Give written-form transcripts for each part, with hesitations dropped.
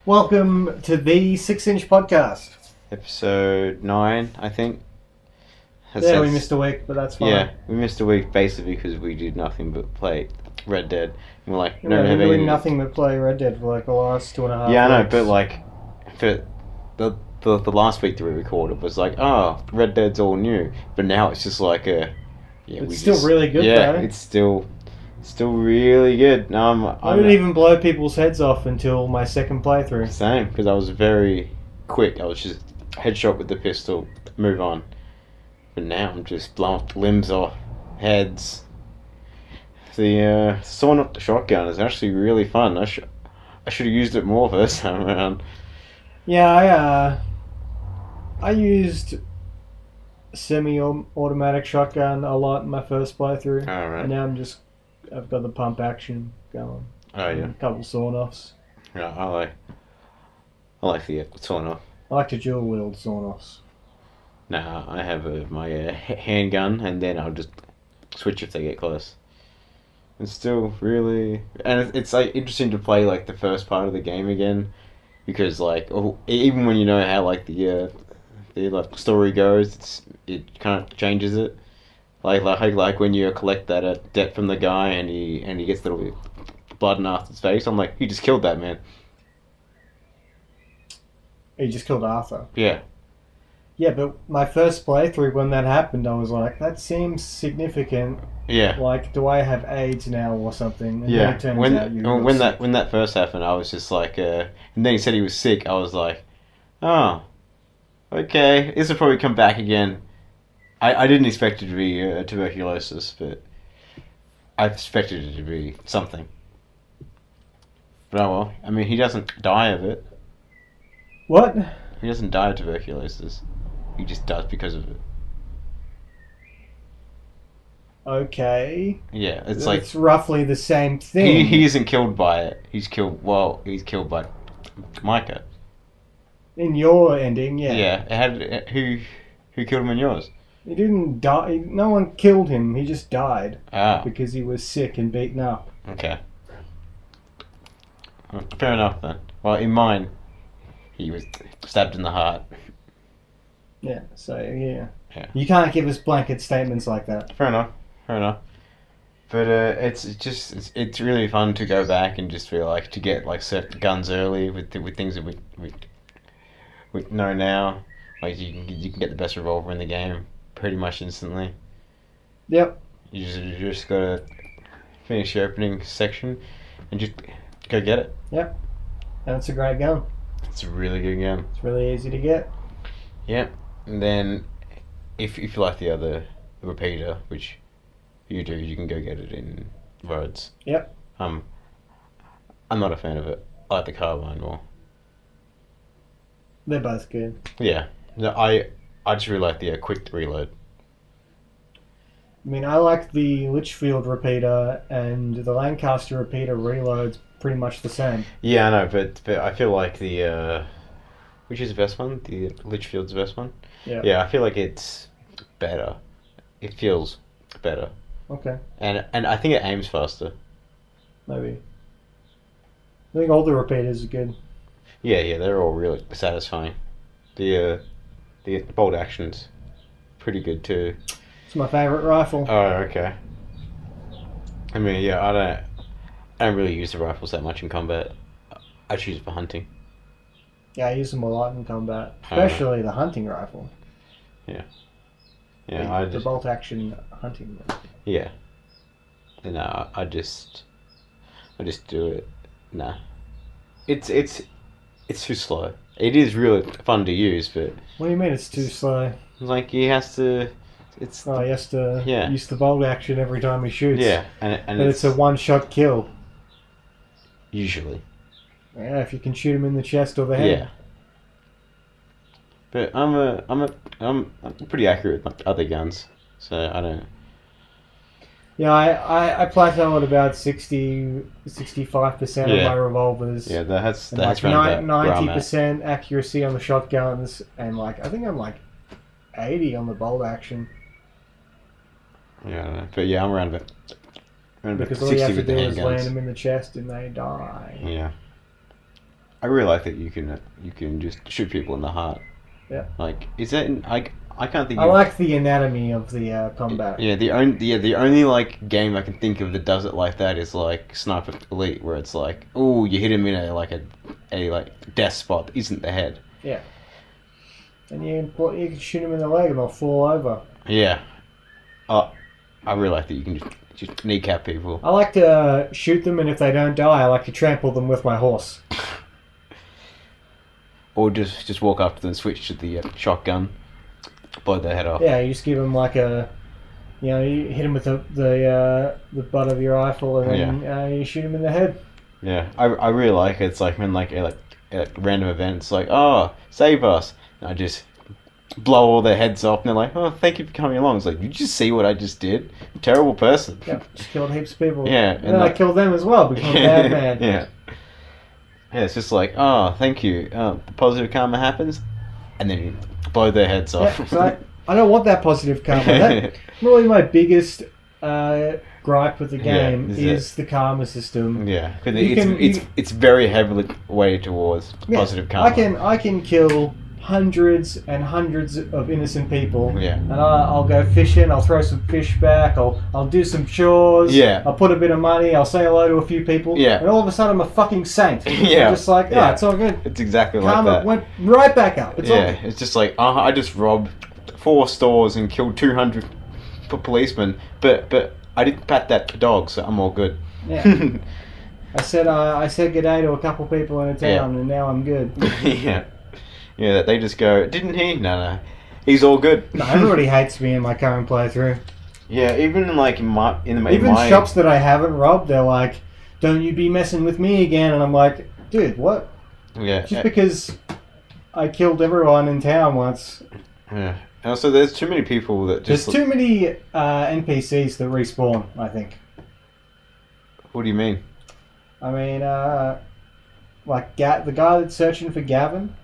Welcome to the 6-inch podcast. Episode 9, I think. We missed a week, but that's fine. Yeah, we missed a week basically because we did nothing but play Red Dead. And we're like, We've been doing nothing but play Red Dead for like the last 2.5 Yeah, I know, weeks. but like, for the last week that we recorded was like, oh, Red Dead's all new. But now it's just like it's still really good, yeah, though. it's still really good. I didn't even blow people's heads off until my second playthrough. Same, because I was very quick. I was just headshot with the pistol, move on. But now I'm just blowing limbs off, heads. The sawing up the shotgun is actually really fun. I should have used it more first time around. Yeah, I used semi-automatic shotgun a lot in my first playthrough. Oh, right. And now I've got the pump action going. Oh, yeah. A couple sawn-offs. Yeah, I like the sawing off. I like to dual wield sawn-offs. Nah, I have my handgun, and then I'll just switch if they get close. It's still really, and it's like interesting to play like the first part of the game again, because like even when you know how like the like story goes, it kind of changes it. Like when you collect that debt from the guy, and he gets the little blood in Arthur's face. I'm like, he just killed that man. He just killed Arthur. Yeah. Yeah, but my first playthrough, when that happened, I was like, that seems significant. Yeah. Like, do I have AIDS now or something? And Yeah. then it turns out When that first happened, I was just like, and then he said he was sick. I was like, oh, okay, this will probably come back again. I didn't expect it to be tuberculosis, but I expected it to be something. But oh well. I mean, he doesn't die of it. What? He doesn't die of tuberculosis. He just does because of it. Okay. Yeah, it's roughly the same thing. he isn't killed by it. He's killed by Micah. In your ending, yeah. Yeah. Who killed him in yours? He didn't die. No one killed him. He just died. Ah. Because he was sick and beaten up. Okay. Fair enough then. Well, in mine, he was stabbed in the heart. Yeah, so yeah. Yeah. You can't give us blanket statements like that. Fair enough. But it's really fun to go back and just feel like to get like certain guns early with things that we know now. Like you can get the best revolver in the game pretty much instantly. Yep. You just gotta finish your opening section and just go get it. Yep. And it's a great gun. It's a really good gun. It's really easy to get. Yep. And then if you like the repeater, which you do, you can go get it in Rhodes. Yep. I'm not a fan of it. I like the carbine more. They're both good. Yeah. No, I just really like the quick reload. I mean, I like the Litchfield repeater, and the Lancaster repeater reloads pretty much the same. Yeah, I know, but I feel like the which is the best one? The Litchfield's the best one. Yeah. Yeah, I feel like it's better. It feels better. Okay. And I think it aims faster. Maybe. I think all the repeaters are good. Yeah, they're all really satisfying. The bolt action's pretty good too. It's my favourite rifle. Oh, okay. I mean, yeah, I don't really use the rifles that much in combat. I choose it for hunting. Yeah, I use them a lot in combat, especially the hunting rifle. Yeah. Yeah, the bolt action hunting one. Yeah. No, I just do it. Nah. It's too slow. It is really fun to use, but What do you mean it's too slow? like he has to. He has to use the bolt action every time he shoots. Yeah, and it's a one-shot kill. Usually. Yeah, if you can shoot him in the chest or the head. Yeah. But I'm pretty accurate with other guns, so I don't. Yeah, I plateau at about 65% of my revolvers. Yeah, that's like around 90% accuracy on the shotguns, and like I think I'm like 80 on the bolt action. Yeah, I don't know. But yeah, I'm around about Because all you have to do is land them in the chest and they die. Yeah. I really like that you can just shoot people in the heart. Yeah. Like, is that I can't think. I like the anatomy of the combat. Yeah, the only like game I can think of that does it like that is like Sniper Elite, where it's like, oh, you hit him in a like death spot that isn't the head. Yeah. And you can shoot him in the leg and they'll fall over. Yeah. I really like that you can just kneecap people. I like to shoot them, and if they don't die, I like to trample them with my horse. Or just walk up to them and switch to the shotgun, blow their head off. Yeah, you just give them like a, you hit them with the butt of your rifle, and then you shoot them in the head. Yeah, I really like it. It's like when like a random events like, oh, save us, and I just blow all their heads off, and they're like, oh, thank you for coming along. It's like, you just see what I just did? I'm a terrible person. Yeah, just killed heaps of people. Yeah, and then I killed them as well because I'm a bad man. Yeah. Yeah, it's just like, oh, thank you. The positive karma happens, and then you blow their heads off. Yeah, so I don't want that positive karma. That's really my biggest gripe with the game is the karma system. Yeah, because it's very heavily weighted towards positive karma. I can kill hundreds and hundreds of innocent people. Yeah. And I'll go fishing. I'll throw some fish back. I'll do some chores. Yeah. I'll put a bit of money. I'll say hello to a few people. Yeah. And all of a sudden, I'm a fucking saint. Yeah. I'm just like, it's all good. It's exactly karma like that. went right back up. It's all good. It's just like, I just robbed 4 stores and killed 200 policemen, but I didn't pat that dog, so I'm all good. Yeah. I said g'day to a couple people in a town, and now I'm good. Yeah. Yeah, they just go, didn't he? No. He's all good. No, everybody hates me in my current playthrough. Yeah, even in shops that I haven't robbed, they're like, don't you be messing with me again. And I'm like, dude, what? Yeah. Just because I killed everyone in town once. Yeah. And also, there's too many people that just... There's too many NPCs that respawn, I think. What do you mean? I mean, like, the guy that's searching for Gavin...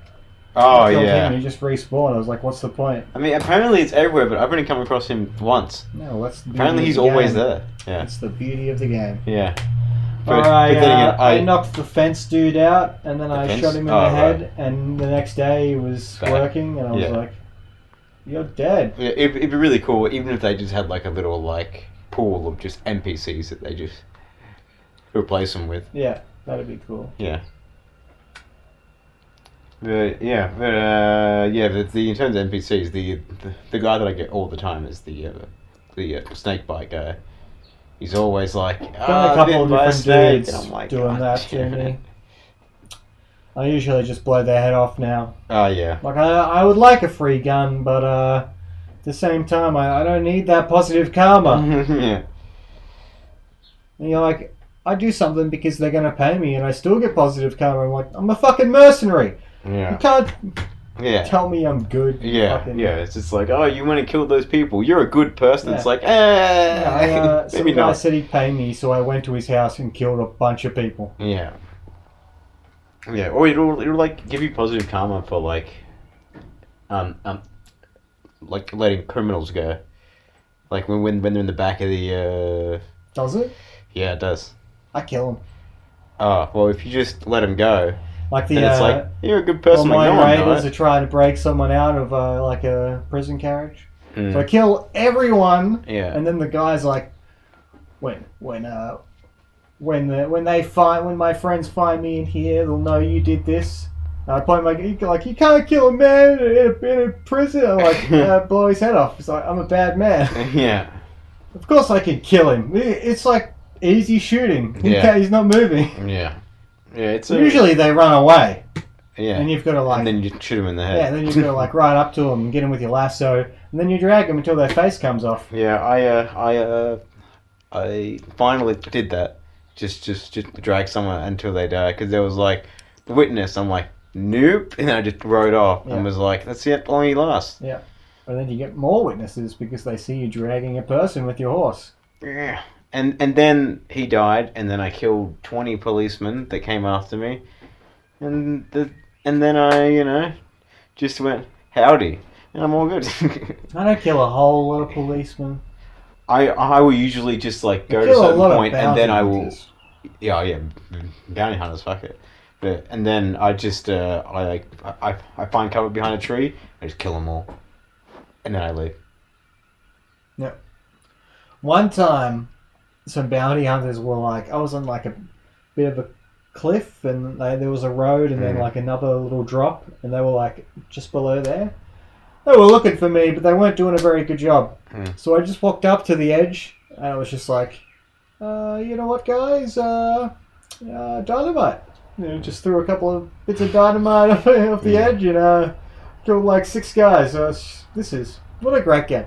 Oh, yeah. Him, he just respawned. I was like, what's the point? I mean, apparently it's everywhere, but I've only come across him once. No, what's the beauty apparently he's always there. Yeah. That's the beauty of the game. Yeah. I knocked the fence dude out, and then I shot him in the head, right. And the next day he was working, and I was like, you're dead. Yeah, it'd be really cool, even if they just had like a little like pool of just NPCs that they just replace them with. Yeah, that'd be cool. Yeah. But in terms of NPCs, the guy that I get all the time is the snake bite guy. He's always like, got a couple of different dudes like, doing that to me. I usually just blow their head off now. Oh yeah. Like I would like a free gun, but at the same time I don't need that positive karma. Yeah. And you're like, I do something because they're gonna pay me, and I still get positive karma. I'm like, I'm a fucking mercenary. Yeah. You can't tell me I'm good. Yeah, it's just like, oh, you want to kill those people. You're a good person. Yeah. It's like, some guy said he'd pay me, so I went to his house and killed a bunch of people. Yeah. Yeah, or it'll like give you positive karma for like letting criminals go. Like when they're in the back of the Does it? Yeah, it does. I kill them. Oh, well, if you just let them go, like then it's like, you're a good person. All my raiders are trying to break someone out of like a prison carriage. So I kill everyone, and then the guy's like, when my friends find me in here, they'll know you did this. And I point like, you can't kill a man in a prison. I'm like, blow his head off. It's like, I'm a bad man. Yeah. Of course I can kill him. It's like easy shooting. He's not moving. Yeah. Yeah, usually they run away. Yeah. And you've got to and then you shoot them in the head. Yeah, and then you've got to like ride up to them and get them with your lasso, and then you drag them until their face comes off. Yeah, I finally did that. Just drag someone until they die, because there was like the witness. I'm like, nope, and I just rode off and was like, that's it, only last. Yeah, but then you get more witnesses because they see you dragging a person with your horse. Yeah. And then he died, and then I killed 20 policemen that came after me, and then I, just went, howdy, and I'm all good. I don't kill a whole lot of policemen. I will usually just like go to a certain point, and then I will, bounty hunters, fuck it. But and then I just I find cover behind a tree. I just kill them all, and then I leave. One time, some bounty hunters were like, I was on like a bit of a cliff, and there was a road, and then like another little drop, and they were like just below there. They were looking for me, but they weren't doing a very good job. So I just walked up to the edge, and I was just like, you know what, guys? Dynamite. Just threw a couple of bits of dynamite off the edge, and killed like 6 guys. So what a great game.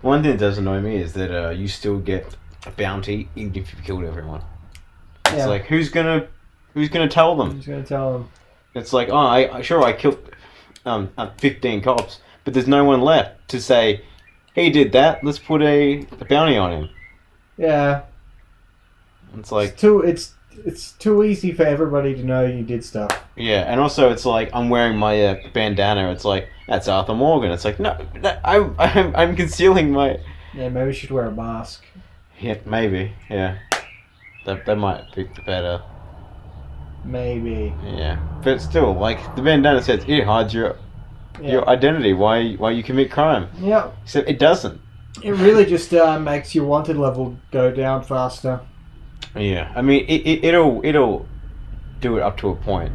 One thing that does annoy me is that you still get a bounty even if you've killed everyone. It's like who's gonna tell them? Who's gonna tell them? It's like I killed 15 cops, but there's no one left to say he did that. Let's put a bounty on him. Yeah. It's like it's too easy for everybody to know you did stuff. Yeah, and also it's like I'm wearing my bandana. It's like that's Arthur Morgan. It's like no, I'm concealing my. Yeah, maybe you should wear a mask. Yeah, maybe. Yeah, that might be better. Maybe. Yeah, but still, like the bandana says, it hides your identity. Why you commit crime? Yeah. Except it doesn't. It really just makes your wanted level go down faster. Yeah, I mean it'll do it up to a point.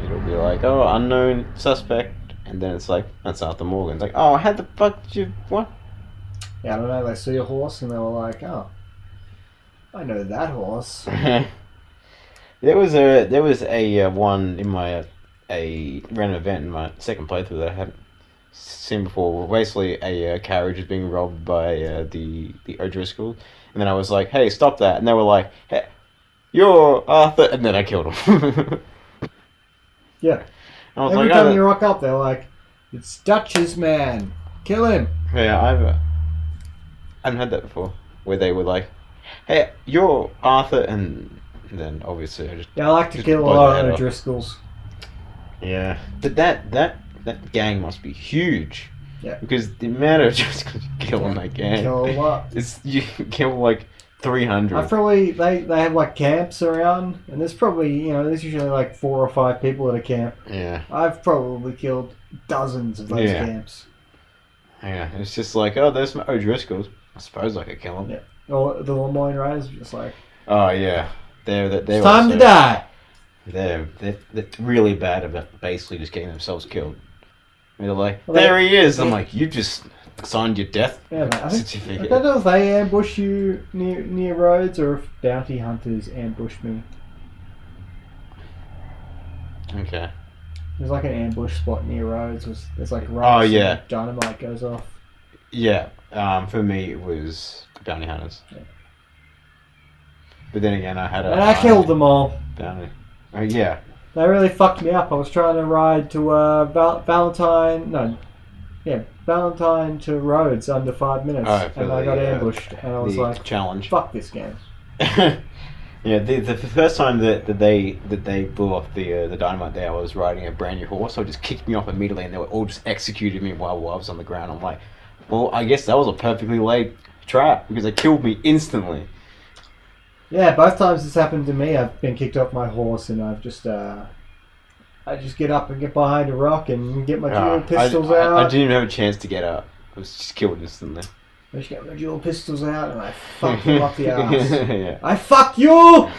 It'll be like, oh, unknown suspect, and then it's like that's Arthur Morgan. It's like, oh, how the fuck did you what? Yeah, I don't know. They see a horse and they were like, oh, I know that horse. There was a one in my a random event in my second playthrough that I hadn't seen before. Basically, a carriage is being robbed by the O'Driscolls, and then I was like, "Hey, stop that!" And they were like, "Hey, you're Arthur," and then I killed him. Yeah. I was Every like, time you rock up, they're like, "It's Dutch's man, kill him." Yeah, I haven't had that before, where they were like, "Hey, you're Arthur," and then obviously I just I like to kill a lot of O'Driscolls. Yeah, but that gang must be huge. Yeah. Because the amount of just kill in that gang. Kill a lot. You kill like 300. I probably they have like camps around, and there's probably there's usually like 4 or 5 people at a camp. Yeah. I've probably killed dozens of those camps. Yeah, it's just like, oh, there's my O'Driscolls. I suppose I could kill them. Yeah. Or the Lemoyne Raiders, just like. Oh yeah, they're it's time to die. They're really bad about basically just getting themselves killed. And they're like, there he is. I'm like, you just signed your death certificate. I don't know if they ambush you near roads or if bounty hunters ambush me. Okay. There's like an ambush spot near roads. There's like roads. Oh yeah. And dynamite goes off. Yeah. For me it was bounty hunters. Yeah. But then again, I killed them all. Bounty. Oh yeah. They really fucked me up. I was trying to ride to Valentine to Rhodes under 5 minutes, and I got ambushed, and I was like, challenge. Fuck this game. Yeah, the first time that they blew off the dynamite there, I was riding a brand new horse, so it just kicked me off immediately, and they were all just executed me while I was on the ground. I'm like, well, I guess that was a perfectly laid trap because they killed me instantly. Yeah, both times this happened to me. I've been kicked off my horse, and I've just I just get up and get behind a rock and get my dual pistols out. I didn't even have a chance to get up. I was just killed instantly. I just get my dual pistols out and I fuck you up the ass. Yeah. I fuck you!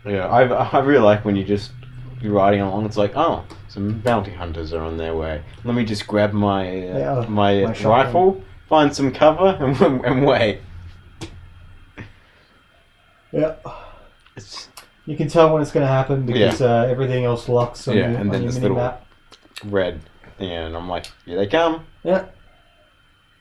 Yeah, I really like when you're riding along. It's like, oh, some bounty hunters are on their way. Let me just grab my rifle, find some cover, and wait. Yeah. You can tell when it's going to happen because everything else locks on, and on then your this mini-map. little red thing, and I'm like, here they come. Yeah.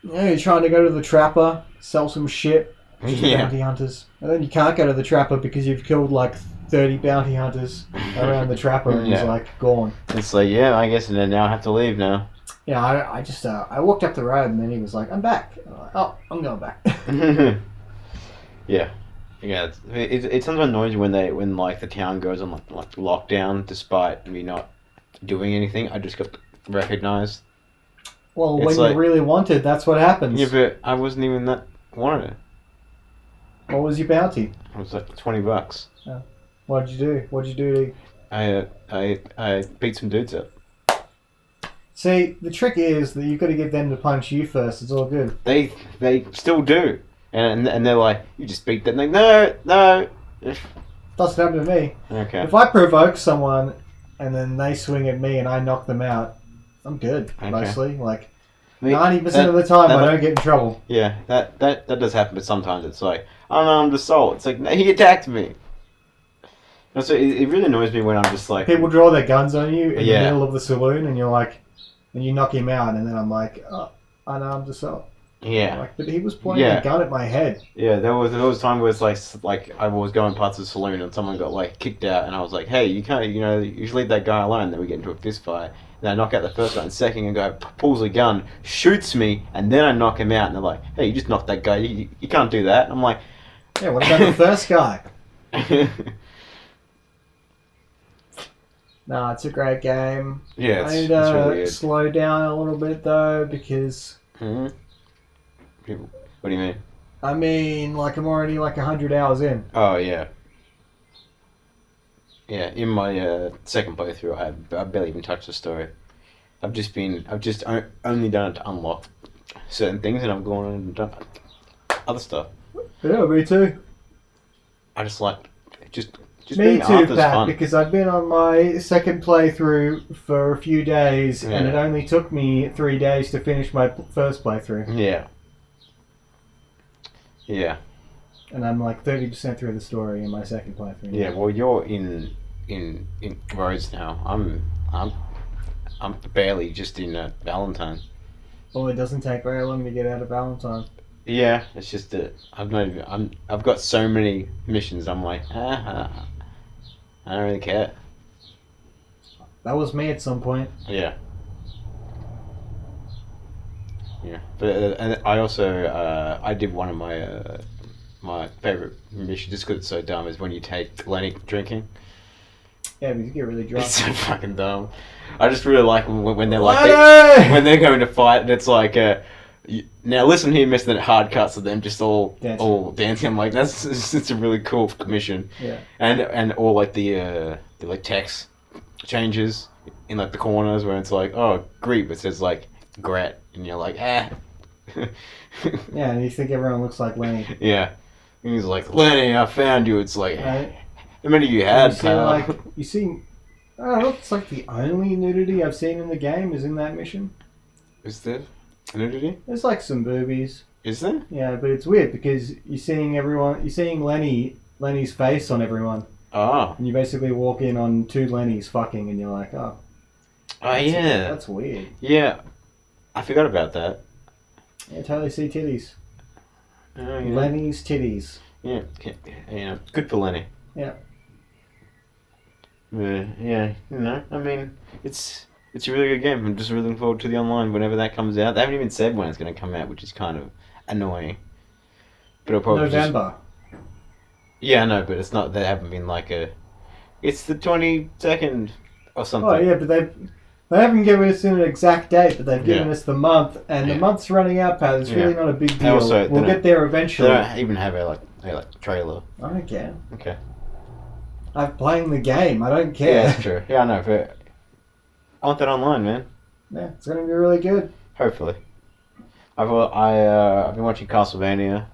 Yeah, you're trying to go to the trapper, sell some shit to bounty hunters. And then you can't go to the trapper because you've killed like 30 bounty hunters around the trapper and he's like, gone. It's like, yeah, I guess, and then now I have to leave now. Yeah, I just, I walked up the road and then he was like, I'm back. I'm like, oh, I'm going back. Yeah. Yeah, it sometimes annoys me when like the town goes on like lockdown despite me not doing anything. I just got recognized. Well, when you're really wanted, that's what happens. Yeah, but I wasn't even that wanted. What was your bounty? It was like $20. Oh. What'd you do? What'd you do? I beat some dudes up. See, the trick is that you've got to get them to punch you first. It's all good. They still do, and they're like, you just beat them. Like, no. Doesn't happen to me. Okay. If I provoke someone and then they swing at me and I knock them out, I'm good. Okay. Mostly, like I mean, 90% of the time, I don't get in trouble. Yeah, that does happen, but sometimes it's like, unarmed assault. It's like, no, he attacked me. And so it really annoys me when I'm just like... People draw their guns on you in the Yeah. middle of the saloon and you're like... And you knock him out and then I'm like, oh, unarmed assault. Yeah. Like, but he was pointing a gun at my head. Yeah, there was a time where it's like I was going past the saloon and someone got like kicked out and I was like, hey, you can't, you should leave that guy alone. Then we get into a fist fight. And I knock out the first guy and second and guy pulls a gun, shoots me, and then I knock him out and they're like, hey, you just knocked that guy. You can't do that. I'm like... Yeah, what about the first guy? Nah, it's a great game. Yeah, I need it's really good. slow down a little bit though because... Hmm? What do you mean? I mean, like I'm already like 100 hours in. Oh, yeah. Yeah, in my second playthrough, I barely even touched the story. I've just only done it to unlock certain things, and I've gone on and done other stuff. Yeah, me too. I just like just Me being too, Arthur's Pat, fun. because I've been on my second playthrough for a few days, and it only took me 3 days to finish my first playthrough. Yeah. Yeah. And I'm like 30% through the story in my second playthrough. Yeah. Well, you're in Rhodes now. I'm barely just in Valentine. Well, it doesn't take very long to get out of Valentine. Yeah, it's just that I've got so many missions. I'm like, I don't really care. That was me at some point. Yeah. Yeah, but and I also I did one of my favorite missions just because it's so dumb is when you take Lenny drinking. Yeah, because you get really drunk. It's so fucking dumb. I just really like when they're like Lenny! when they're going to fight and it's like now listen here, Mister. That hard cuts of them just all dancing. I'm like it's a really cool mission. Yeah. And all like the like text changes in like the corners where it's like Greep, it says like Grat, and you're like Yeah, and you think everyone looks like Lenny. Yeah. And he's like, Lenny, I found you. It's like, Right? how many you had, pal? You see, I don't know if it's like the only nudity I've seen in the game is in that mission. Is there nudity? There's like some boobies. Is there? Yeah, but it's weird because you're seeing Lenny's face on everyone. Oh. And you basically walk in on two Lennys fucking and you're like, oh. Yeah. That's weird. Yeah. I forgot about that. Yeah, totally see titties. Oh, yeah. Lenny's titties. Yeah. Good for Lenny. Yeah. Yeah. I mean, it's a really good game. I'm just really looking forward to the online whenever that comes out. They haven't even said when it's going to come out, which is kind of annoying. But it'll probably November. Yeah, I know, but it's not. They haven't been like it's the 22nd or something. Oh yeah, but they haven't given us an exact date, but they've given us the month, and the month's running out, Pat. It's really not a big deal. Also, we'll get there eventually. They don't even have a trailer. I don't care. Okay. I'm playing the game. I don't care. Yeah, that's true. Yeah, I know, but I want that online, man. Yeah, it's gonna be really good. Hopefully. I've been watching Castlevania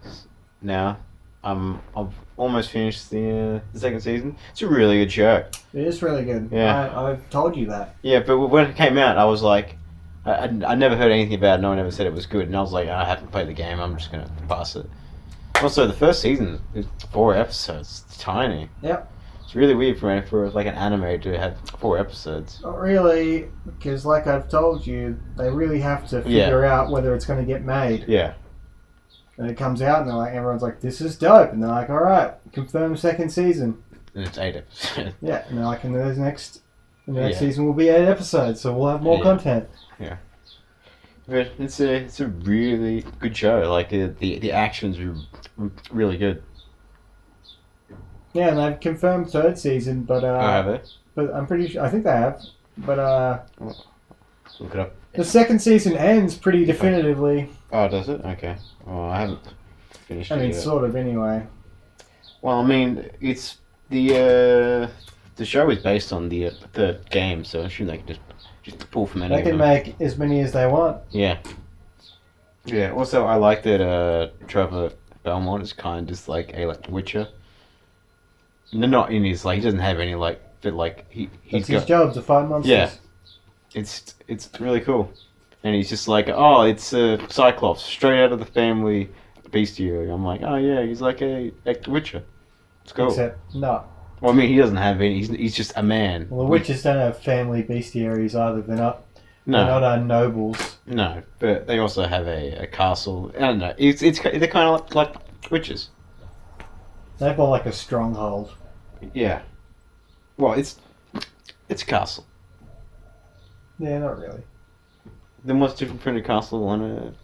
now. I've almost finished the second season. It's a really good show. It is really good. Yeah. I've told you that. Yeah, but when it came out, I was like, I never heard anything about it. No one ever said it was good, and I was like, I haven't played the game. I'm just gonna pass it. Also, the first season is 4 episodes. It's tiny. Yep. It's really weird for like an anime to have 4 episodes. Not really, because like I've told you, they really have to figure out whether it's going to get made. Yeah. And it comes out, and everyone's like, "This is dope," and they're like, "All right, confirm second season." And it's 8 episodes. Yeah, and they're like, "And the next season will be 8 episodes, so we'll have more content." Yeah. But it's a really good show. Like the actions are really good. Yeah, and they've confirmed third season, but have they? But I'm pretty sure I think they have. But look it up. The second season ends pretty definitively. Oh, does it? Okay. Well, I haven't finished it yet. Sort of anyway. Well, I mean, it's the show is based on the third game, so I assume they can just pull from any They of can them. make as many as they want. Yeah. Yeah. Also, I like that Trevor Belmont is kind of just like a Witcher. No, not in his like he doesn't have any like, but like he's That's his got job to fight monsters. Yeah. It's really cool, and he's just like, oh, it's a Cyclops straight out of the family bestiary. I'm like, oh yeah, he's like a Witcher. It's cool. Except, no. Well, I mean, he doesn't have any. He's just a man. Well, the witches don't have family bestiaries either. They're not No, nobles. no, but they also have a castle. I don't know. They're kind of like witches. They've got like a stronghold. Yeah. Well, it's a castle. Yeah, not really. Then what's different from a castle and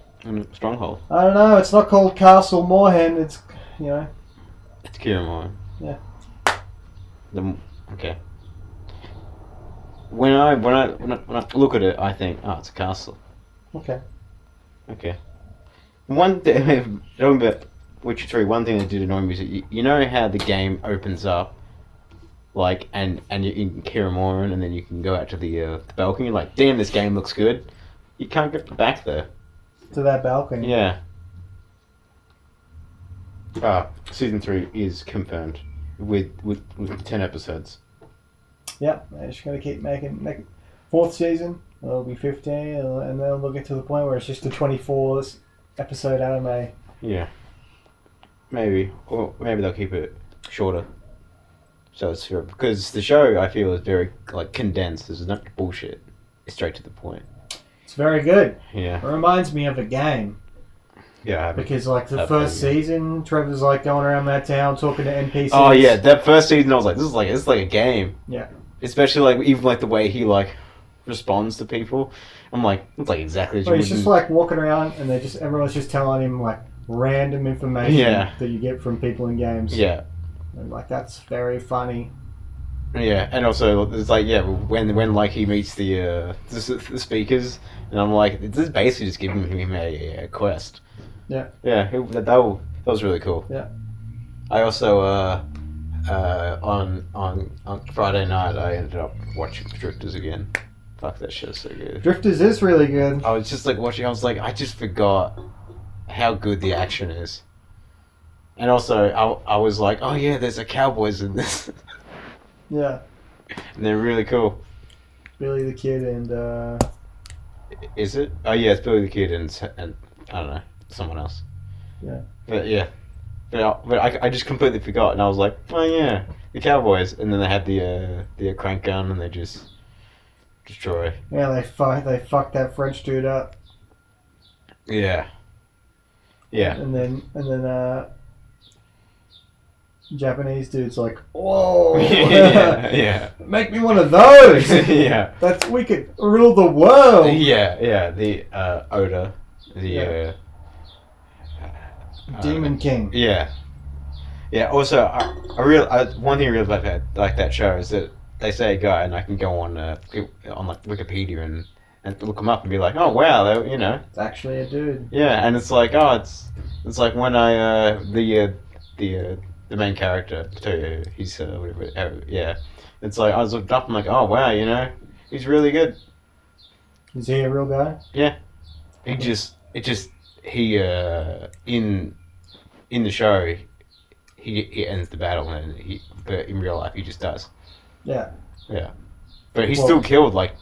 a stronghold? I don't know. It's not called Castle Moorhen. It's, you know. It's Kiramore. Yeah. Okay. When I look at it, I think, oh, it's a castle. Okay. Okay. One thing, talking about Witcher 3, one thing that did annoy me is you know how the game opens up, like, and you're in Kiramoran, and then you can go out to the balcony, like, damn, this game looks good. You can't get back there. To that balcony. Yeah. Season 3 is confirmed with 10 episodes. Yep. They're just going to keep making fourth season. It'll be 15, and then they'll get to the point where it's just a 24 episode anime. Yeah. Maybe. Or maybe they'll keep it shorter. So it's fair. Because the show, I feel, is very, like, condensed. There's no bullshit. It's straight to the point. It's very good. Yeah. It reminds me of a game. Yeah, I haven't. Because, like, the I've first played it. season, Trevor's, like, going around that town talking to NPCs. Oh, yeah. That first season, I was like, this is like a game. Yeah. Especially, like, even, like, the way he, like, responds to people. I'm like, it's like exactly as you Well, he's would just, do. like, walking around, and everyone's just telling him, like, random information Yeah. that you get from people in games. Yeah. And, like, that's very funny. Yeah, and also it's like when like he meets the speakers, and I'm like, this is basically just giving him a quest. Yeah. Yeah, that was really cool. Yeah. I also on Friday night I ended up watching Drifters again. Fuck, that shit's so good. Drifters is really good. I was just like watching. I was like, I just forgot how good the action is. And also, I was like, oh yeah, there's a Cowboys in this. Yeah. And they're really cool. Billy the Kid and Is it? Oh yeah, it's Billy the Kid and I don't know, someone else. Yeah. But yeah, but I just completely forgot, and I was like, oh yeah, the Cowboys, and then they had the crank gun, and they just destroy. yeah, they fucked that French dude up. Yeah. Yeah. And then Japanese dude's like, whoa, yeah. make me one of those. Yeah. We could rule the world. Yeah. The Oda, the Demon King. Yeah. Yeah. Also, one thing I really like that show is that they say a guy, and I can go on like Wikipedia and look him up and be like, oh wow, you know. It's actually a dude. Yeah, and it's like, oh, it's like when I the main character, he's whatever, yeah. It's like I was looking up, I'm like, oh wow, you know, he's really good. Is he a real guy? Yeah. He in the show he ends the battle, and but in real life he just does. Yeah. Yeah. But he's still killed like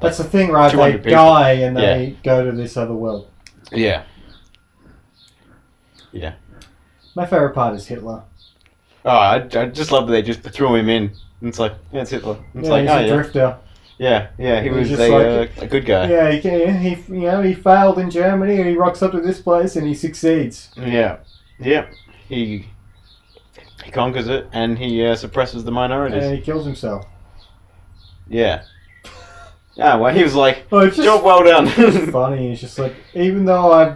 That's the thing, right? They 200 people. die and they go to this other world. Yeah. Yeah. My favorite part is Hitler. Oh, I just love that they just threw him in. And it's like, yeah, it's Hitler. It's like, he's oh a yeah. drifter. Yeah, he was just a good guy. Yeah, he failed in Germany and he rocks up to this place and he succeeds. Yeah. He conquers it and he suppresses the minorities. And he kills himself. Yeah. Yeah, well, he was like, Oh, it's just job well done. it's funny. It's just like, even though I've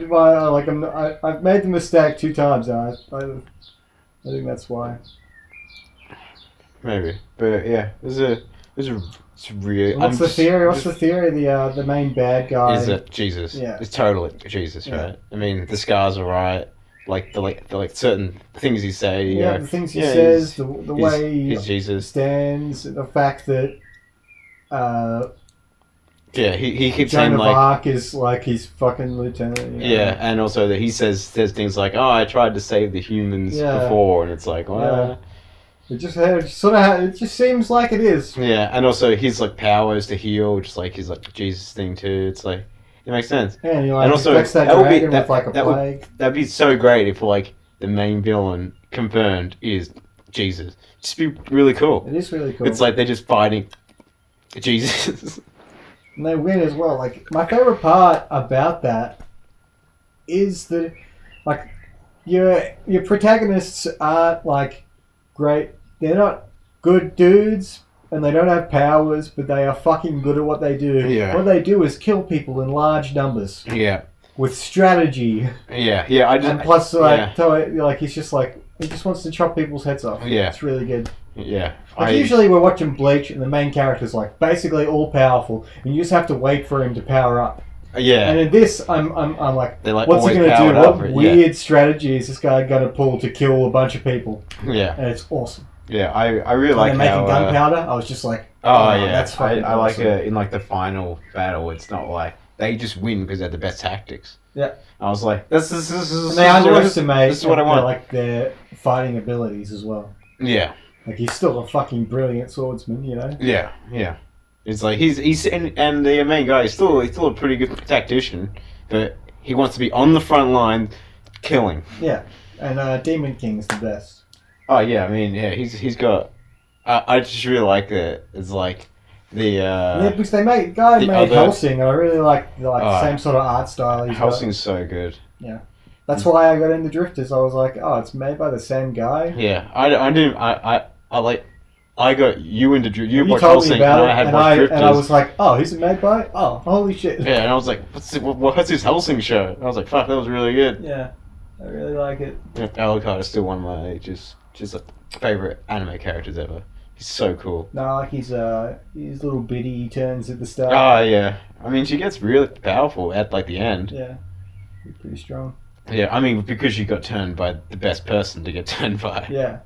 made the mistake 2 times now, I think that's why. Maybe, but yeah, it's real. What's the theory? What's the theory? The main bad guy Is it Jesus? Yeah. It's totally Jesus, Yeah. right? I mean, the scars are right. the certain things he say. Yeah, the things he says, the way he's he Jesus. stands, the fact that he keeps Joan saying of like Arc is like his fucking lieutenant. yeah, and also that he says things like, "Oh, I tried to save the humans before," and it's like, well, it just it just seems like it is. Yeah, and also his like powers to heal, which is like his like Jesus thing too. It's like it makes sense. Yeah, and he like and also affects that dragon with like a plague. That'd be so great if like the main villain confirmed is Jesus. Just be really cool. It is really cool. It's like they're just fighting Jesus. And they win as well. Like my favorite part about that is that like your protagonists aren't like great. They're not good dudes and they don't have powers, but they are fucking good at what they do. Yeah. What they do is kill people in large numbers. Yeah. With strategy. Yeah. And plus like he's just like he just wants to chop people's heads off. Yeah. It's really good. Yeah. Like usually we're watching Bleach and the main character's like basically all powerful and you just have to wait for him to power up. Yeah. And in this I'm like what's he gonna do? What weird strategy is this guy gonna pull to kill a bunch of people? Yeah. And it's awesome. Yeah, I really like how making gunpowder, I was just like yeah. That's fucking I awesome. like in like the final battle, it's not like they just win because they're the best tactics. Yeah. I was like, this is and they underestimate this is what I want. Like their fighting abilities as well. Yeah. Like he's still a fucking brilliant swordsman, you know? Yeah, yeah. It's like he's and the main guy is still a pretty good tactician, but he wants to be on the front line killing. Yeah. And Demon King is the best. Oh yeah, I mean yeah, he's got I just really like it. It's like the because they made Hellsing, and I really like the same sort of art style. Hellsing's so good. Yeah, that's why I got into Drifters. I was like, oh, it's made by the same guy. Yeah, I got you into Drifters. You watched told me Hellsing, about and I had watched Drifters. And I was like, oh, who's it made by? Oh, holy shit! Yeah, and I was like, what's this Hellsing show? And I was like, fuck, that was really good. Yeah, I really like it. Yeah, Alucard is still one of my just like favorite anime characters ever. He's so cool. No, like he's little bitty turns at the start. Oh yeah, I mean she gets really powerful at like the end. Yeah, he's pretty strong. Yeah, I mean because she got turned by the best person to get turned by. Yeah,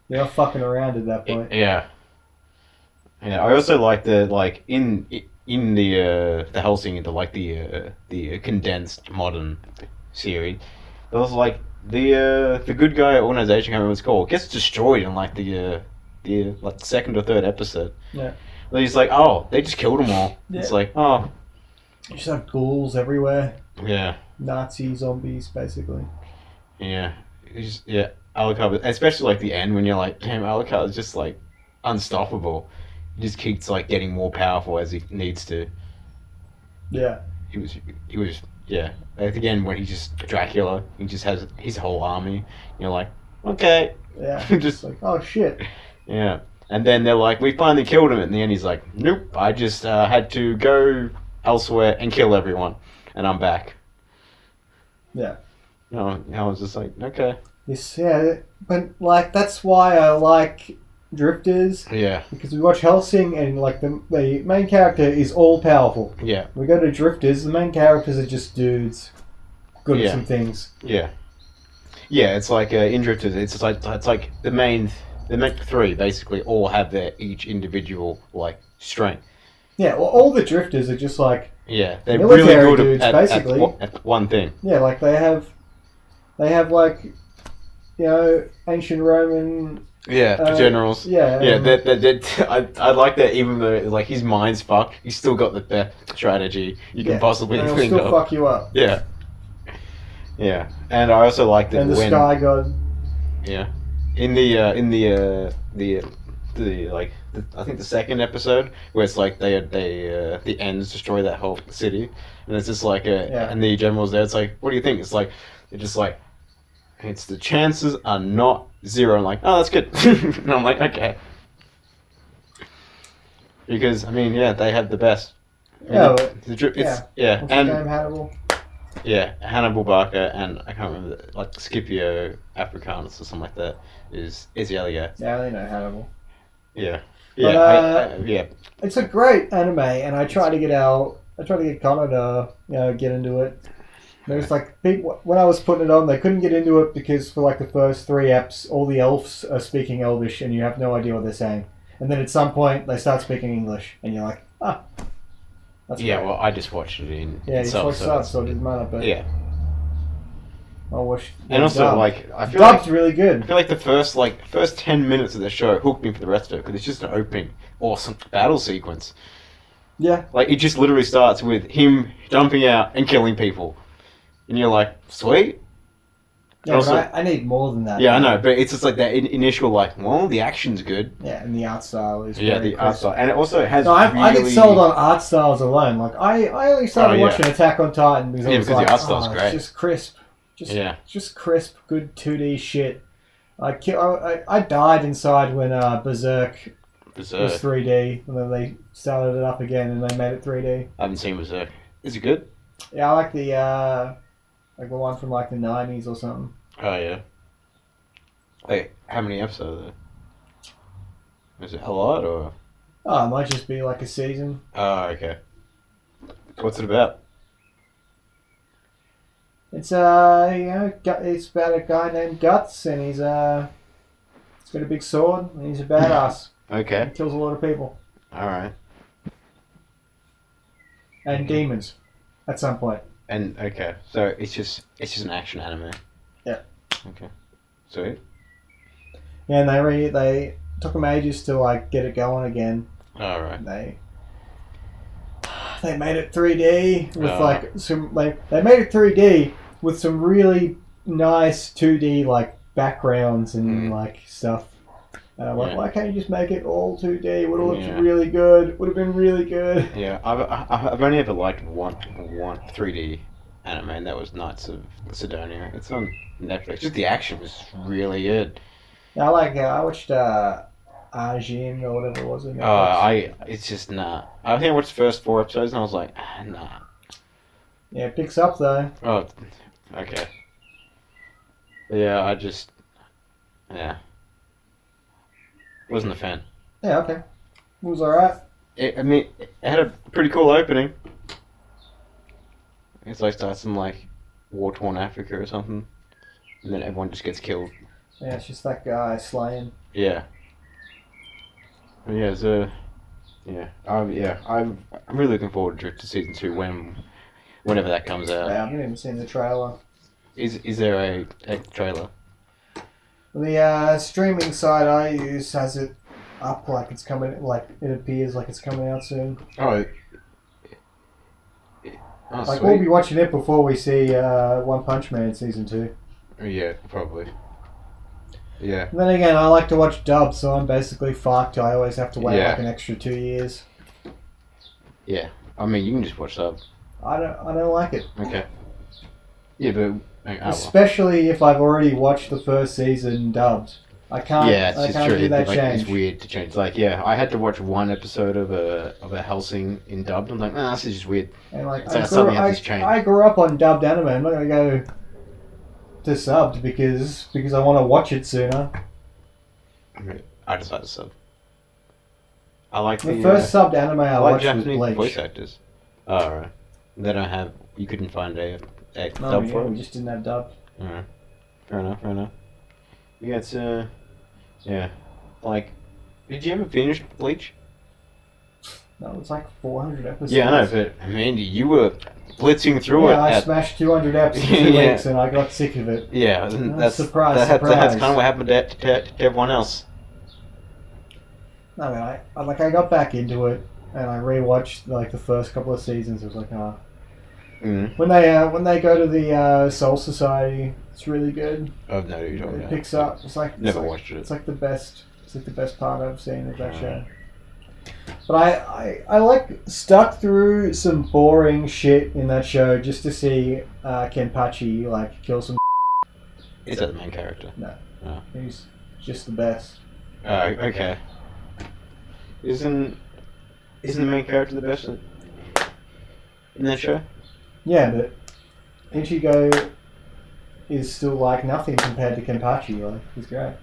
they're not fucking around at that point. Yeah. Yeah, I also like the like in the Hellsing into like the condensed modern series. There was like the good guy organization, I can't remember what it's called, gets destroyed in like the like second or third episode. Yeah. And he's like, oh, they just killed them all. Yeah. It's like, oh. You just have ghouls everywhere. Yeah. Nazi zombies, basically. Yeah. Alucard, especially like the end when you're like, damn, Alucard is just like unstoppable. He just keeps like getting more powerful as he needs to. Yeah. He was yeah. At the end when he's just Dracula, he just has his whole army. And you're like, okay. Yeah. just like, oh shit. Yeah. And then they're like, we finally killed him. And in the end he's like, nope, I just had to go elsewhere and kill everyone. And I'm back. Yeah. No, I was just like, okay. Yes, yeah. But like that's why I like Drifters. Yeah. Because we watch Hellsing and like the main character is all powerful. Yeah. We go to Drifters, the main characters are just dudes good at some things. Yeah. Yeah, it's like in Drifters, it's like the main three basically all have their each individual like strength. Yeah, well, all the Drifters are just like they're really good dudes, at one thing. Yeah, like they have like ancient Roman. Yeah, generals. Yeah, I like that. Even though like his mind's fucked, he's still got the best strategy you can possibly think of. He'll still fuck you up. Yeah, yeah, and I also like that. And the Sky God. Yeah, in the I think the second episode where it's like the Ends destroy that whole city, and it's just like and the generals there. It's like, what do you think? It's like they're just like. It's the chances are not zero. I'm like, oh, that's good. And I'm like, okay. Because, I mean, yeah, they have the best. Yeah. What's and the name, Hannibal? Yeah, Hannibal Barker and I can't remember, like Scipio Africanus or something like that is Elio. Yeah, I know Hannibal. Yeah. Yeah. Yeah. It's a great anime, and I try to get Connor to get into it. There's like people, when I was putting it on, they couldn't get into it because for like the first 3 eps, all the elves are speaking Elvish and you have no idea what they're saying. And then at some point they start speaking English and you're like, that's Yeah, great. well, I just watched it in Yeah, you sub, watched subs, so it doesn't matter. But yeah. I'll watch. And also, dubbed. like, I feel Dubbed's like really good. the first 10 minutes of the show hooked me for the rest of it because it's just an opening awesome battle sequence. Yeah. Like, it just literally starts with him jumping out and killing people. And you're like, sweet. Yeah, Also- but I need more than that. Yeah, I know, but it's just like that initial, like, well, the action's good. Yeah, and the art style is Yeah, very the art crisp. style. And it also has No, really... I get sold on art styles alone. Like I only started Oh, yeah. watching Attack on Titan because I Yeah, was because the like, art style's oh, great. it's just crisp, Yeah. just crisp, good 2D shit. I died inside when Berserk was 3D, and then they started it up again and they made it 3D. I haven't seen Berserk. Is it good? Yeah, I like the one from like the 90s or something. Oh, yeah. Wait, how many episodes are there? Is it a lot, or...? Oh, it might just be like a season. Oh, okay. What's it about? It's it's about a guy named Guts, and he's got a big sword, and he's a badass. Okay. He kills a lot of people Alright. and demons at some point. And, okay. So, it's just an action anime? Yeah. Okay. Sweet. Yeah, and they took them ages to like get it going again. Alright. They made it 3D with Oh. like some they made it 3D with some really nice 2D like backgrounds and like stuff. And I'm like, Yeah. why can't you just make it all 2D? Would have looked Yeah. really good. Would have been really good. Yeah, I've only ever liked one 3D anime, and that was Knights of Sidonia. It's on Netflix. Just the action was really good. Yeah, I watched Ajin or whatever it was. It's just nah. I think I watched the first 4 episodes, and I was like, nah. Yeah, it picks up though. Oh, okay. Yeah, wasn't a fan. Yeah, okay. It was alright. It had a pretty cool opening. It's like starts in like war-torn Africa or something, and then everyone just gets killed. Yeah, it's just that guy slaying. Yeah. Yeah, I'm really looking forward to season 2 whenever that comes out. Yeah, I haven't even seen the trailer. Is there a trailer? The streaming site I use has it up like it's coming, like it appears like it's coming out soon. Oh, Like sweet. we'll be watching it before we see One Punch Man season 2. Yeah, probably. Yeah. And then again, I like to watch dubs, so I'm basically fucked. I always have to wait Yeah. like an extra 2 years. Yeah. I mean, you can just watch sub. I don't like it, Okay. Yeah, but especially if I've already watched the first season dubbed. I can't. yeah, it's I just can't true. do that Like, change. it's weird to change. Like, yeah, I had to watch one episode of a Helsing in dubbed. I'm like, this is just weird. And like So something has to change. I grew up on dubbed anime. I'm not gonna go to subbed because I want to watch it sooner. I decided to sub. I like The first subbed anime I like watched was Japanese Bleach. voice actors. Oh, alright. They don't have. You couldn't find a No, dub yeah, for we it? just didn't have dubbed. Alright. Fair enough. Yeah, it's yeah. Like, did you ever finish Bleach? No, it's like 400 episodes. Yeah, I know, but Mandy, you were blitzing through it. Yeah, I smashed 200 episodes in 2 Yeah. weeks and I got sick of it. Yeah, that's surprise. That's kind of what happened to everyone else. I mean, I got back into it and I rewatched like the first couple of seasons. It was like, Mm. when they go to the Soul Society, it's really good. Oh no, you don't. It picks up. It's like Never watched it. It's like the best. It's like the best part I've seen of that show. But I like stuck through some boring shit in that show just to see Kenpachi like kill some. Is that the main character? No. Oh. He's just the best. Oh, okay. Isn't the main character the best in that show? Yeah, but Ichigo is still like nothing compared to Kenpachi. Like he's great.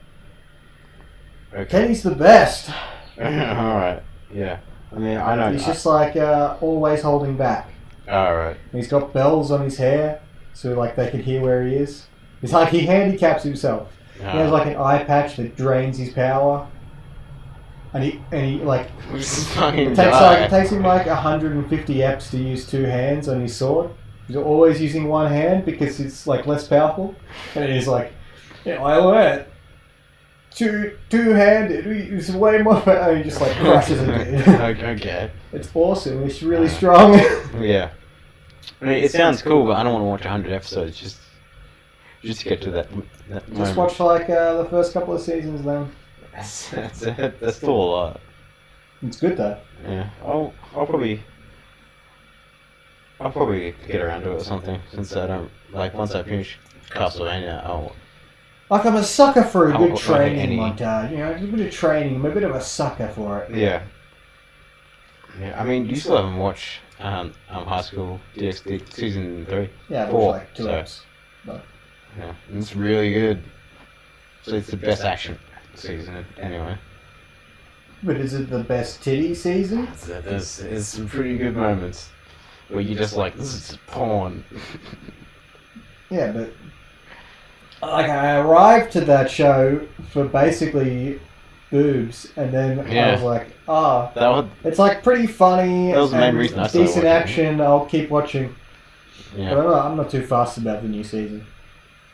Okay. Kenny's the best. Alright. Yeah. I mean, I know. He's just like always holding back. Alright. He's got bells on his hair, so like they can hear where he is. It's like he handicaps himself. He has like an eye patch that drains his power, and he like it takes him like 150 eps to use two hands on his sword. He's always using one hand because it's like less powerful, and he's like, yeah, I learned two-handed. It's way more. And he just like crushes it. Okay. It's awesome. It's really strong. Yeah. I mean, it sounds cool, but I don't want to watch 100 episodes just to get to that Just moment. watch like the first couple of seasons then. That's still a lot. It's good though. Yeah, I'll probably get around to it or something, since I don't like once I finish Castlevania. Like I'm a sucker for a I'll good training any- montage. You know, a bit of training. I'm a bit of a sucker for it. Yeah. I mean, you still haven't watched High School DxD season 3? Yeah, it Four, was like 2 so- eps. Yeah, it's really good. So it's the best action season anyway. But is it the best titty season? There's some pretty good moments where you're just like, this is porn. Yeah, but like I arrived to that show for basically boobs, and then I was like, it's like pretty funny. That was the main and reason I started decent watching. action. I'll keep watching. Yeah. But I'm not too fast about the new season.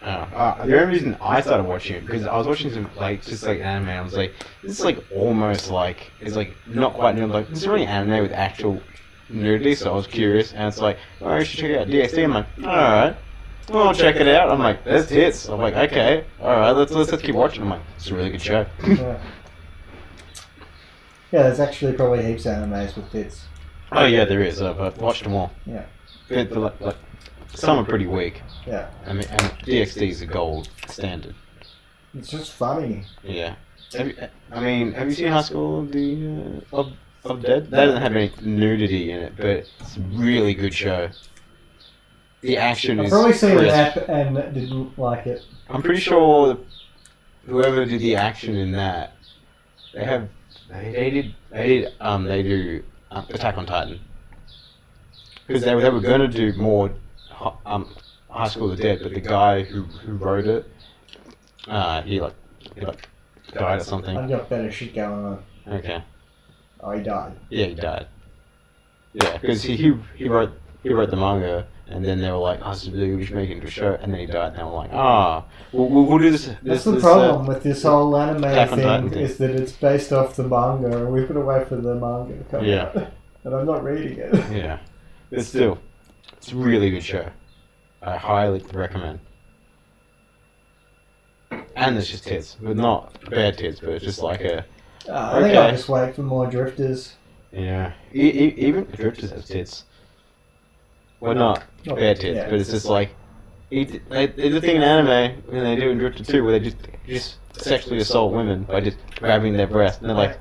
The only reason I started watching it because I was watching some just anime. I was like, this is like almost like it's like not quite new. I'm like, this is really anime with actual nudity. So I was curious, and it's like, oh, you should check it out DxD. I'm like, all right, well, I'll check it out. I'm like, there's tits. I'm like, okay, all right, let's keep watching. I'm like, it's a really good show. Yeah. Yeah, there's actually probably heaps of animes with tits. Oh yeah, there is. I've watched them all. Yeah. But, like, some are pretty weak. Yeah. I mean, and DxD is the gold standard. It's just funny. Yeah. Have you seen High School of the of Dead? That doesn't have any nudity in it, but it's a really good show. The action I've is probably seen an crisp. app and didn't like it. I'm pretty sure whoever did the action in that, they do Attack on Titan, because they were going to do more High School of the Dead, but the guy who wrote it, he died or something. I've got better shit going on. Okay. Oh, he died. Yeah, he died. Yeah, because he wrote the manga, and then they were like, "Oh, this is really good. We should make it into a show." And then he died, and they were like, we'll do this." That's the problem with this whole anime Attack on Titan thing, thing. is that it's based off the manga, and we've got to wait for the manga to come Yeah. out. And I'm not reading it. Yeah, but still, it's a really good show. I highly recommend. And there's just tits, but not bad tits, but it's just like a I think I'll just wait for more drifters. yeah. Even Drifters have tits. Well, not bad tits, yeah. but it's just like they do the thing in anime when they do in Drifter 2 where they just sexually assault women by just grabbing their breast, and they're like,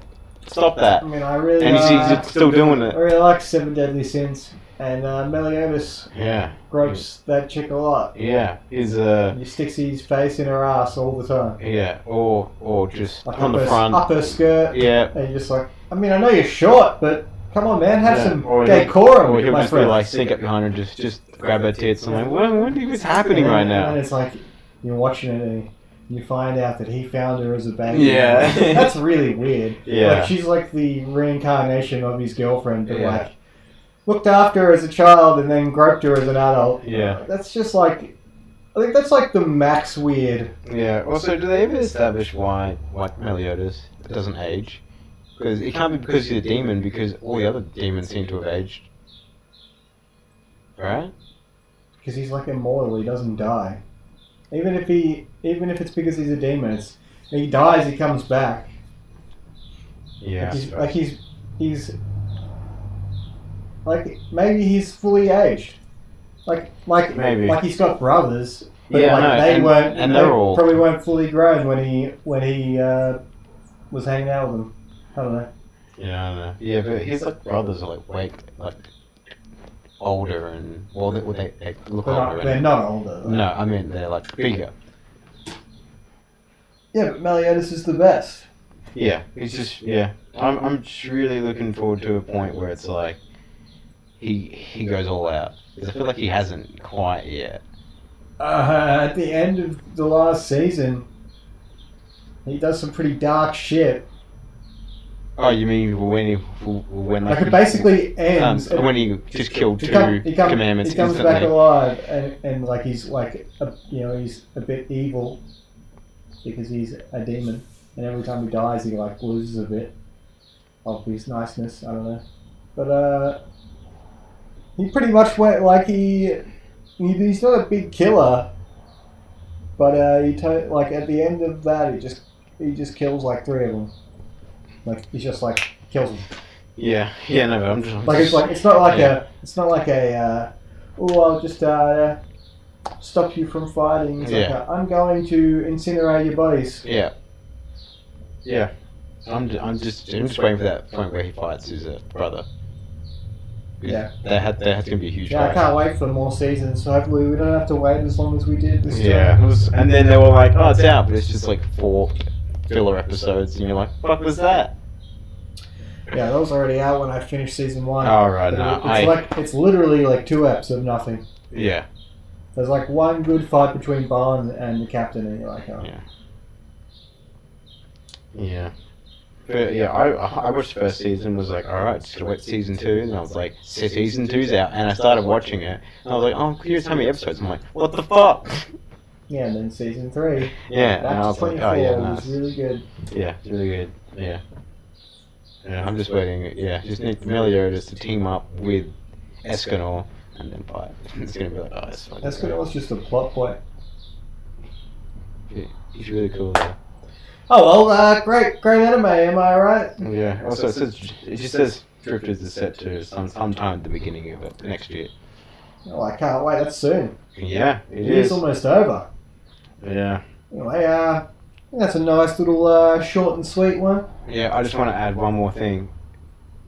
stop that. I mean, I really And he's still doing I it. really like Seven Deadly Sins, and Meliodas Yeah. gropes that chick a lot. Yeah. He's He sticks his face in her ass all the time. yeah, or just Like on up the her, front. up her skirt. Yeah. And you're just like, I mean, I know you're short, but come on, man, have some Or decorum, he'll my just be friend. like sneak up behind her, just grab her tits. I'm like, what is happening right And now? it's like you're watching it and you find out that he found her as a baby. Yeah. That's really weird. Yeah. Like she's like the reincarnation of his girlfriend, but Yeah. like looked after her as a child and then groped her as an adult. Yeah. That's just like, I think that's like the max weird. Yeah. Also, do they ever establish why Meliodas doesn't age? Because it can't be because he's a demon, because all the other demons seem to have aged. Right? Because he's like immortal, he doesn't die. Even if it's because he's a demon, it's he dies, he comes back. Yeah. He's like maybe he's fully aged. Like Maybe. like he's got brothers, but Yeah, like no, they and- weren't. and they they're all- probably weren't fully grown when he was hanging out with them. I don't know. Yeah, I know. Yeah, but his brothers are way older and they look older. They're not older. Though. No, I mean they're bigger. Yeah, but Meliodas is the best. Yeah, it's just I'm just really looking forward to a point where it's like he goes all out, because I feel like he hasn't quite yet. At the end of the last season, he does some pretty dark shit. Oh, you mean when Like it basically ends. when he just killed two commandments He comes instantly. back alive, and like he's like he's a bit evil because he's a demon, and every time he dies, he like loses a bit of his niceness. I don't know, but he pretty much went like he's not a big killer, but like at the end of that, he just kills like 3 of them. Like he's just like kills them. Yeah, no, but I'm just Like it's not like I'll just stop you from fighting. It's like I'm going to incinerate your bodies. Yeah. I'm just waiting for that point where he fights his brother. Yeah. That's gonna be a huge Yeah, fight. I can't wait for more seasons. So hopefully we don't have to wait as long as we did this time. Yeah, and then they were like, "Oh, it's out," but it's just like 4 filler episodes, and you're like, "Fuck was that?" Yeah, that was already out when I finished season 1. Oh right, It's literally like 2 eps of nothing. Yeah. There's like one good fight between Barn and the captain, and you're like, oh. Yeah. But yeah, I watched the first season, was like, alright, just gonna wait season 2, and I was like, season 2's out, and I started watching it, and I was like, oh, here's how many episodes, I'm like, what the fuck? Yeah, and then season 3. Yeah, and I That's was like, 24 oh yeah, was nice. really good. Yeah, it's really good, yeah. Yeah, I'm just waiting, just need Meliodas to team up with Escanor, and then fight. It's gonna be like, oh, that's fucking Escanor's just a plot point. great. He's really cool though. Oh well, great anime, am I right? Yeah. Also, it just says Drifters is set to sometime at the beginning of it next year. Oh, I can't wait. That's soon. Yeah, it It's is. almost over. Yeah. Anyway, I think that's a nice little short and sweet one. Yeah. I just want to add one more thing,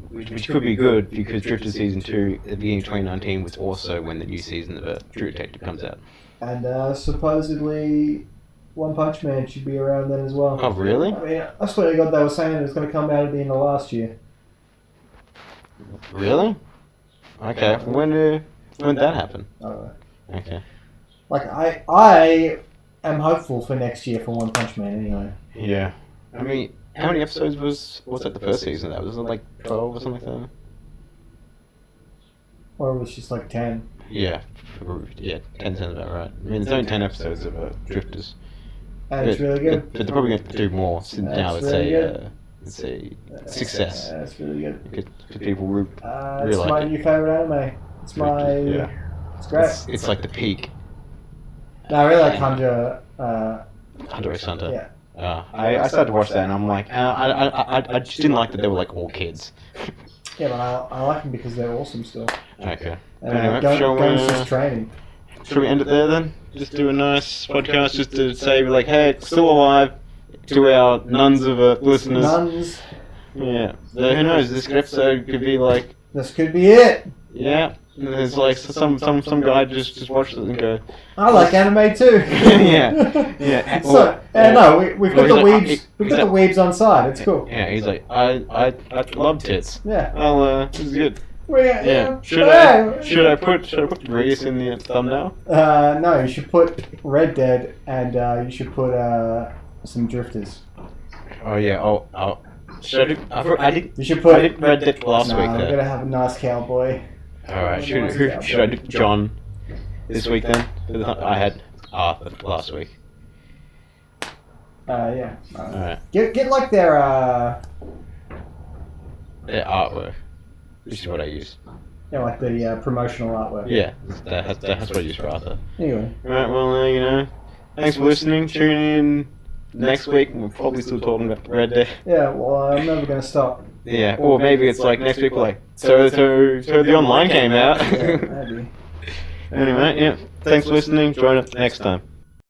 which could be good because Drifters season 2 at the beginning of 2019 was also when the new season of True Detective comes out. And supposedly, One Punch Man should be around then as well. Oh really? I mean, I swear to God, they were saying it was going to come out at the end of last year. Really? Okay. When did that happen? I don't know. Okay. Like I am hopeful for next year for One Punch Man anyway. Yeah. I mean, how many episodes was that the first season of that? Was it like 12 or something like that? Or it was just like 10. Yeah. 10 sounds about right. I mean, there's only 10 episodes of Drifters. And it's really good. But they're probably going to do more since now it's really a success. It's really good. Because people really It's like my it. new favourite anime. It's my... Yeah. It's great. It's like the peak. No, I really like Hunter. Hunter x Hunter. Yeah. I started to watch that and I'm like, I just didn't like that they were like all kids. Yeah, but I like them because they're awesome still. Okay. And Anyway, Gun's just training. Should we end it there then? Just do a nice podcast just to say, like, hey, it's still alive to our nuns of listeners. Nuns. Yeah. So who knows? This episode could be like, This could be it. yeah. And there's like some guy just watched it and go, I like anime too. yeah. So, no, we've got Well, the he's like, weebs. We've got the weebs on side. It's cool. Yeah, he's like, I love tits. Yeah. This is good. Yeah. Should I put Reese in the thumbnail? No, you should put Red Dead and you should put some Drifters. Oh yeah. Oh. Should I do? You should put. I did Red Dead last week. I'm gonna have a nice cowboy. All right. Should I do John this week then? I had Arthur last week. Yeah. All right. Get like their Artwork. This is what I use. like the promotional artwork. Yeah, that's what I use for Arthur. Anyway. Alright, well, thanks for listening. Tune in next week. We're probably still talking about Red Dead. Yeah. Well, I'm never gonna stop. Yeah, or maybe it's like next week, we're like, so the online came out. Yeah, maybe. Anyway, yeah. Thanks for listening. Join us next time.